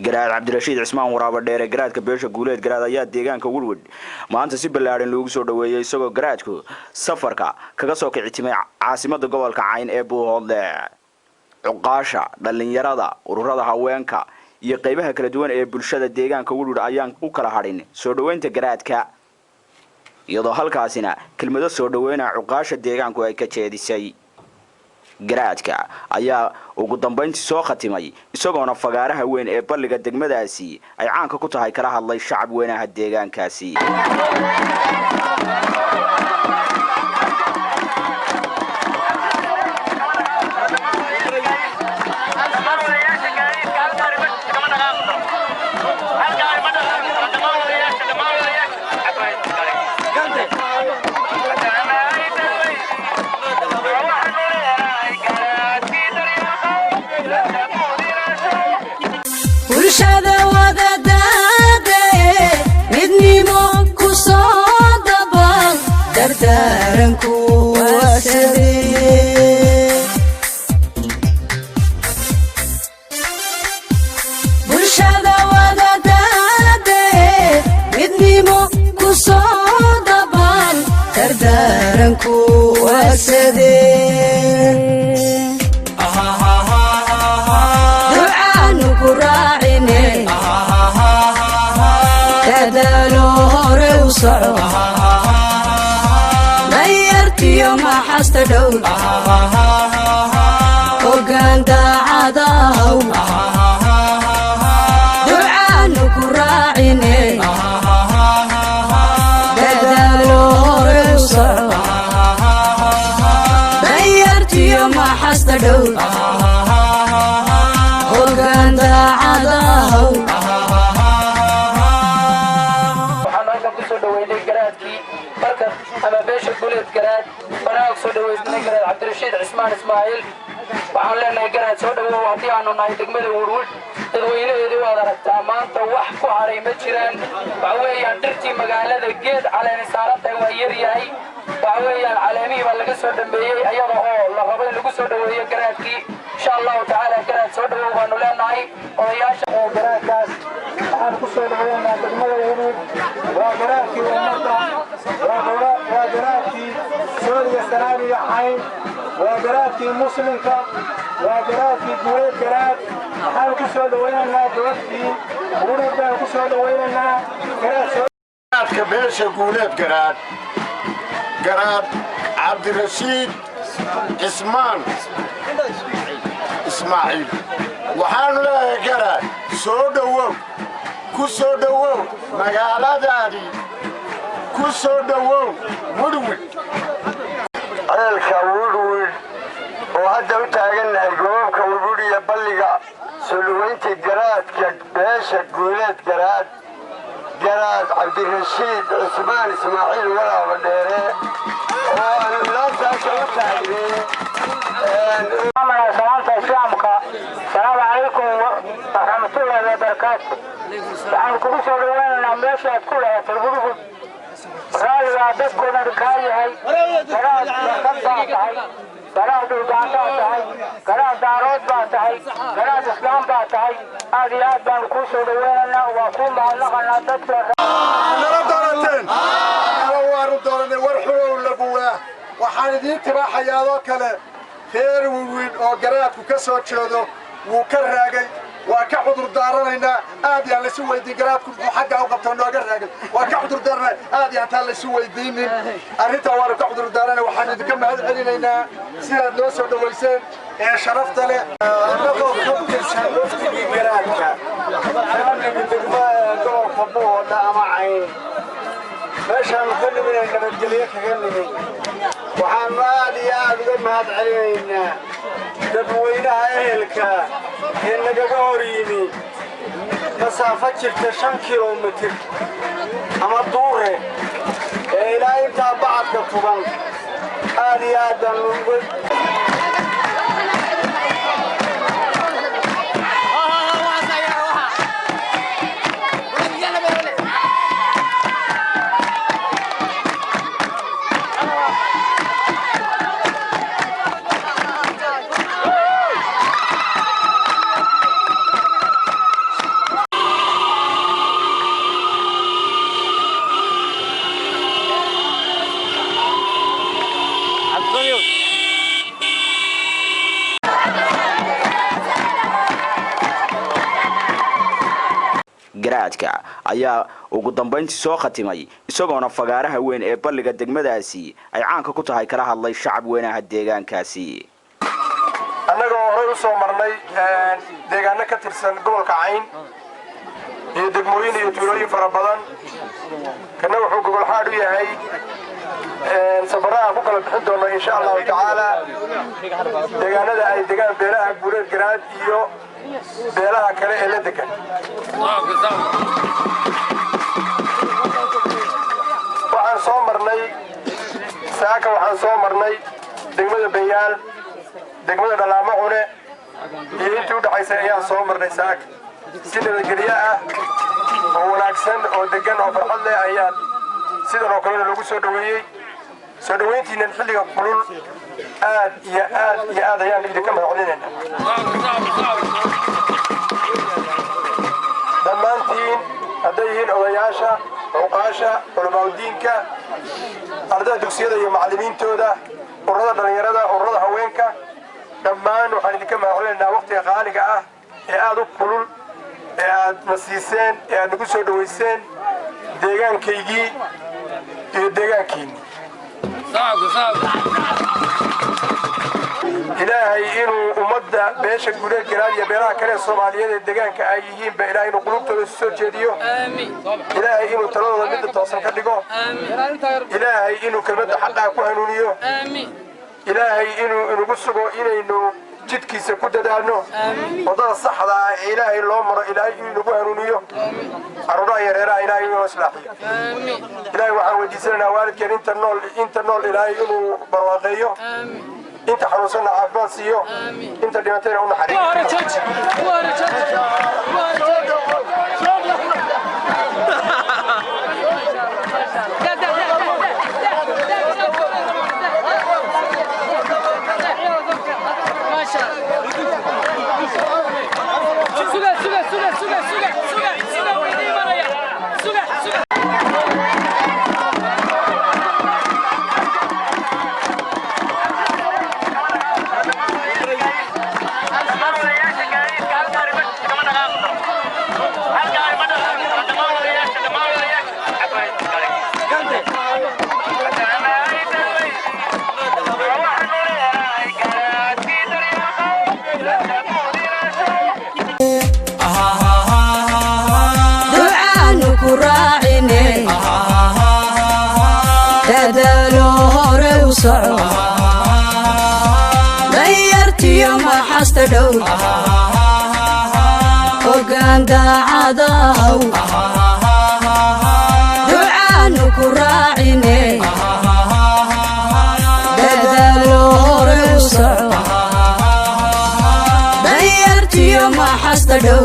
garaad Cabdirashiid Cismaan waraaba dheere garaadka beesha guuleed garaad ayaa deegaanka Woodwood maanta si ballaaran loogu soo dhaweeyay isagoo garaadku safarka kaga soo kicitimay caasimada gobolka Cayn ee Buuhoodle cuqaasha dhalinyarada ururada haweenka iyo qaybaha kala duwan ee bulshada deegaanka Woodwood ayaan u kala hadhin soo dhaweynta garaadka iyadoo halkaasina kelmado soo dhaweynaa cuqaasha deegaanku ay ka jeedisay garaadka ayaa ugu dambeyntii soo khatimay isagoona fagaaraha weyn ee balliga degmadaasi ay caanka ku tahay kala hadlay shacab weynaha deegaankaasi Cabdirashiid Cismaan Ismaaciil waxaan leenahay garaad soo dhawow hadii aanu nahay degmada Woodwood dadweynaheedu waa aragtaa maanta wax ku haray ma jiraan waxa weeyaan dhirtii magaalada geed caleen saaratay waa yar yahay waxa weeyaan caleemihii baa laga soo dhameeyay ayada oo la rabo in lagu soo dhaweeyo garaadkii insha Allah taala garaad soo dhawow waanu leenahay odayaasha garaadkaas waxaan ku soo dhaweynaa degmada Woodwood waa garaadkii ummadda waa garaadkii Soomaaliya Sanaaniya Cayn وجراتي مسلمك وجراتي جويد جرات حال كسر ويننا جوتي وردا كسر ويننا جرات كبيرش جويد جرات جرات عبد الرشيد إسماعيل وحان له جرات سودو كسودو مقالة داري كسودو Woodwood Woodwood وهذا وتاعنا الجواب كوبوري يبلغ سلوينت جرات كباش جولات جرات عبد الرشيد عثمان إسماعيل ولا وديره ولا تاكل السلام عليكم ورحمة الله وبركاته. عن كل شيء وانا ماشي كلها في الغرفة. رأي عدد كنا ركاي هاي. garaad dhulbaan baa tahay garaad daarood baa tahay garaad islaam baa tahay aad iyo aad baan kuu soo dhaweynaynaa waa kuu mahadnaqanaa dadka nala doonateen nala waanu doonanay war xulow laguwaa waxaan idiin tibaaxayaadoo kale reer wiwiin oo garaadku ka soo jeedo wuu ka raagay waa ka cudur daaranaynaa aad yaan laysu weydiin garaadku muxuu xaggaa u qabtoo nooga raagay waa ka cudur daaranay aad yaan taan laysu weydiinin arrintaa waanu ka cudur daaranay waxaan idinka mahad celinaynaa sidaad noo soo dhawayseen ee sharafta leh annagoo ka tirsan waftigii garaadka xaamigi degmada gobolka buuhoodha ama cayn meeshaanu ka niminay nabadgelyo kaga nimin waxaanu aad iyo aad uga mahad celinaynaa dadweynaha ehelka ee nagaga hor yimi masaafo jirta 5 kilomitir ama duure ee ilaa intaa bacadka tugan aad iyo aad baan uga garaadka ayaa ugu dambeyntii soo khatimay isagoona fagaaraha weyn ee balliga degmadaasi ay caanka ku tahay kala hadlay shacab weynaha deegaankaasi annagoo hore u soo marnay deegaano ka tirsan gobolka cayn iyo degmooyin iyo tuulooyin fara badan kana wuxuu gobol xaad u yahay safarada ku kala bixin doona insha Allah taala deegaanada ay degaan beelaha guuleed garaad iyo beelaha kale ee la degan waxaan soo marnay saaka waxaan soo marnay degmada Banyaal degmada Dhalaamo Cune iyo intii u dhaxaysay ayaan soo marnay saaka si nabadgelyo ah oo wanaagsan oo degan oo farxad leh ayaan sidoo kale lagu soo dhaweeyay soo dhaweyntiina xilliga kulul aad iyo aad ayaan idinka mahadcelinaynaa dhammaantiin hadday yihiin odayaasha cuqaasha culamaadudiinka ardayda dugsiyada iyo macallimiintooda ururada dhalinyarada ururada haweenka dhammaan waxaan idinka mahadcelinaynaa waqtiga qaaliga ah ee aad u kulul ee aad nasiiseen ee aad nagu soo dhaweyseen deegaankaygii iyo deegaankiinni ilaahay inuu ummadda beesha guuleed garaad iyo beelaha kale Soomaaliyeed ee deegaanka ay yihiin ba ilaahay inuu qulubtooda soo jeediyo ilaahay inuu taladooda mid toosan ka dhigo ilaahay inuu kelmadda xaqaa ku hanuuniyo ilaahay inuu inagu sugo inaynu jidkiisa ku dadaalno wadada saxda ah ee ilaahay loo maro ilaahay inuu nagu hanuuniyo caruuraha yareeraha ilaahay inuu islaaxiyo ilaahay waxaan weydiisanaynaa waalidkeen inta nool ilaahay inuu barwaaqeeyo inta xanuunsanna caafimaad siiyo inta dhimatayna u dayartiyo maxasta dhow ogaan daacadaw ducaanu ku raacine dadaalo hore u soco dayartiyo maxasta dhow